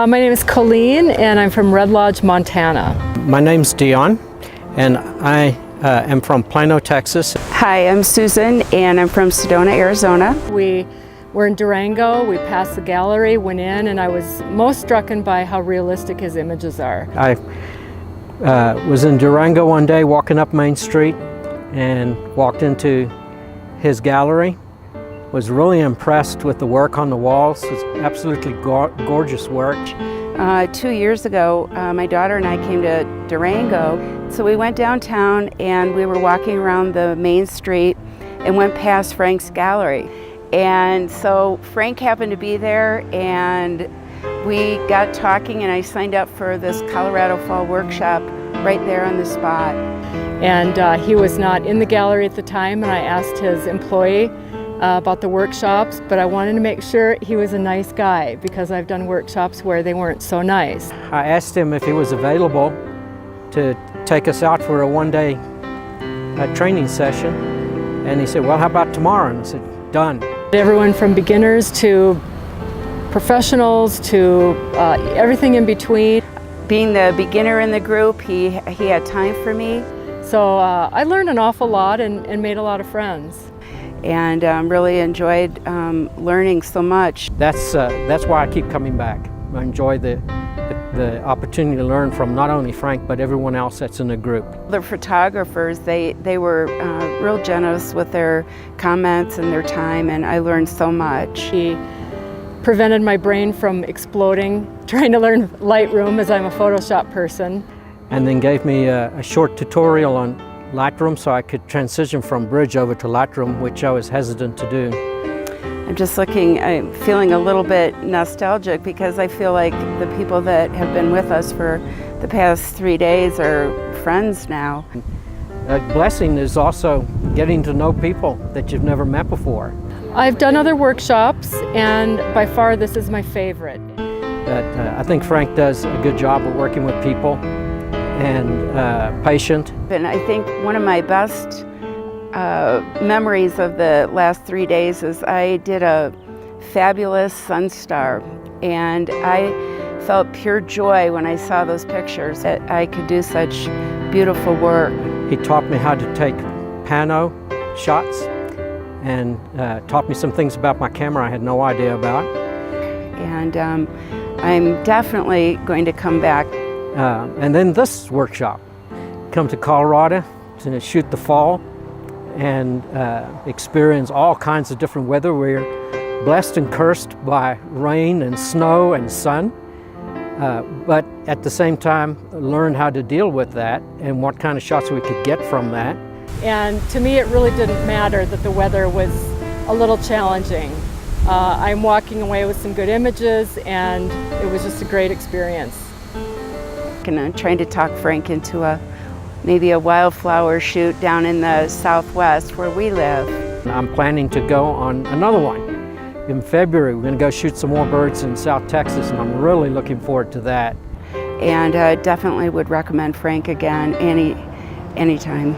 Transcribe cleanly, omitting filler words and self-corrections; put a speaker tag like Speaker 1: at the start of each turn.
Speaker 1: My name is Colleen and I'm from Red Lodge, Montana.
Speaker 2: My name's Dion and I am from Plano, Texas.
Speaker 3: Hi, I'm Susan and I'm from Sedona, Arizona.
Speaker 1: We were in Durango, we passed the gallery, went in, and I was most struck by how realistic his images are.
Speaker 2: I was in Durango one day walking up Main Street and walked into his gallery. Was really impressed with the work on the walls. It's absolutely gorgeous work.
Speaker 3: 2 years ago, my daughter and I came to Durango. So we went downtown and we were walking around the main street and went past Frank's gallery. And so Frank happened to be there and we got talking and I signed up for this Colorado Fall workshop right there on the spot.
Speaker 1: And he was not in the gallery at the time, and I asked his employee about the workshops, but I wanted to make sure he was a nice guy because I've done workshops where they weren't so nice.
Speaker 2: I asked him if he was available to take us out for a one-day training session, and he said, well, how about tomorrow? And I said, done.
Speaker 1: Everyone from beginners to professionals to everything in between.
Speaker 3: Being the beginner in the group, he had time for me.
Speaker 1: So I learned an awful lot and made a lot of friends.
Speaker 3: And really enjoyed learning so much.
Speaker 2: That's why I keep coming back. I enjoy the opportunity to learn from not only Frank, but everyone else that's in the group.
Speaker 3: The photographers, they were real generous with their comments and their time, and I learned so much.
Speaker 1: He prevented my brain from exploding, trying to learn Lightroom as I'm a Photoshop person.
Speaker 2: And then gave me a short tutorial on Lightroom so I could transition from Bridge over to Lightroom, which I was hesitant to do.
Speaker 3: I'm feeling a little bit nostalgic because I feel like the people that have been with us for the past 3 days are friends now.
Speaker 2: A blessing is also getting to know people that you've never met before.
Speaker 1: I've done other workshops, and by far this is my favorite.
Speaker 2: But I think Frank does a good job of working with people and patient.
Speaker 3: And I think one of my best memories of the last 3 days is I did a fabulous sun star, and I felt pure joy when I saw those pictures that I could do such beautiful work.
Speaker 2: He taught me how to take pano shots and taught me some things about my camera I had no idea about.
Speaker 3: And I'm definitely going to come back.
Speaker 2: And then this workshop, come to Colorado to shoot the fall and experience all kinds of different weather. We're blessed and cursed by rain and snow and sun, but at the same time learn how to deal with that and what kind of shots we could get from that.
Speaker 1: And to me it really didn't matter that the weather was a little challenging. I'm walking away with some good images, and it was just a great experience.
Speaker 3: And I'm trying to talk Frank into maybe a wildflower shoot down in the Southwest where we live.
Speaker 2: I'm planning to go on another one. In February, we're going to go shoot some more birds in South Texas, and I'm really looking forward to that.
Speaker 3: And definitely would recommend Frank again anytime.